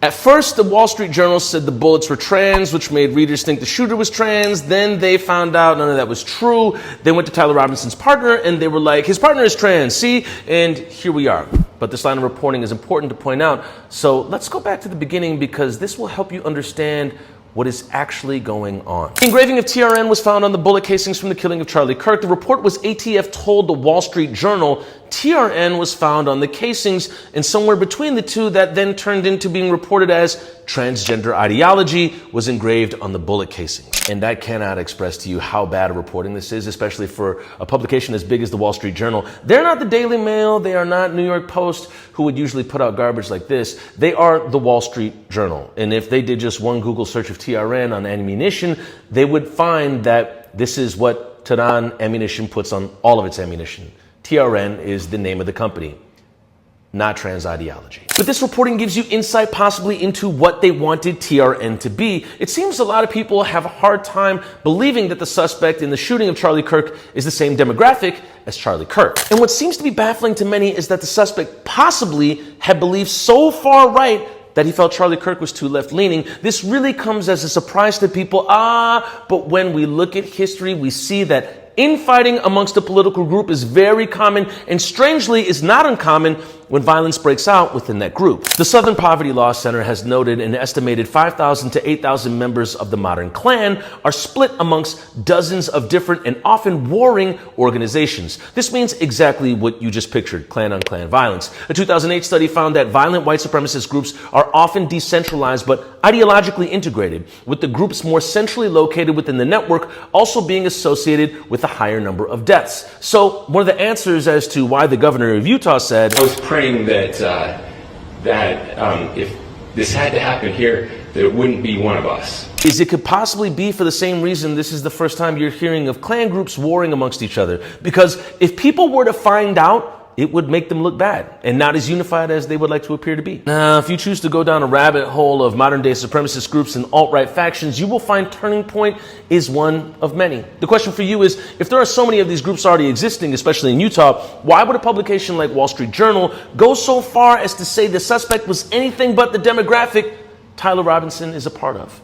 At first, the Wall Street Journal said the bullets were trans, which made readers think the shooter was trans. Then they found out none of that was true. They went to Tyler Robinson's partner and they were like, his partner is trans, see? And here we are. But this line of reporting is important to point out. So let's go back to the beginning because this will help you understand what is actually going on. The engraving of TRN was found on the bullet casings from the killing of Charlie Kirk. The report was ATF told the Wall Street Journal TRN was found on the casings, and somewhere between the two that then turned into being reported as transgender ideology was engraved on the bullet casings. And I cannot express to you how bad a reporting this is, especially for a publication as big as the Wall Street Journal. They're not the Daily Mail, they are not New York Post, who would usually put out garbage like this. They are the Wall Street Journal. And if they did just one Google search of TRN on ammunition, they would find that this is what Tehran Ammunition puts on all of its ammunition. TRN is the name of the company, not trans ideology. But this reporting gives you insight possibly into what they wanted TRN to be. It seems a lot of people have a hard time believing that the suspect in the shooting of Charlie Kirk is the same demographic as Charlie Kirk. And what seems to be baffling to many is that the suspect possibly had believed so far right that he felt Charlie Kirk was too left-leaning. This really comes as a surprise to people. But when we look at history, we see that infighting amongst a political group is very common and strangely is not uncommon when violence breaks out within that group. The Southern Poverty Law Center has noted an estimated 5,000 to 8,000 members of the modern Klan are split amongst dozens of different and often warring organizations. This means exactly what you just pictured, Klan-on-Klan violence. A 2008 study found that violent white supremacist groups are often decentralized but ideologically integrated, with the groups more centrally located within the network also being associated with a higher number of deaths. So one of the answers as to why the governor of Utah said, I was praying that if this had to happen here, that it wouldn't be one of us. Is it could possibly be for the same reason this is the first time you're hearing of Klan groups warring amongst each other. Because if people were to find out, it would make them look bad and not as unified as they would like to appear to be. Now, if you choose to go down a rabbit hole of modern-day supremacist groups and alt-right factions, you will find Turning Point is one of many. The question for you is, if there are so many of these groups already existing, especially in Utah, why would a publication like Wall Street Journal go so far as to say the suspect was anything but the demographic Tyler Robinson is a part of?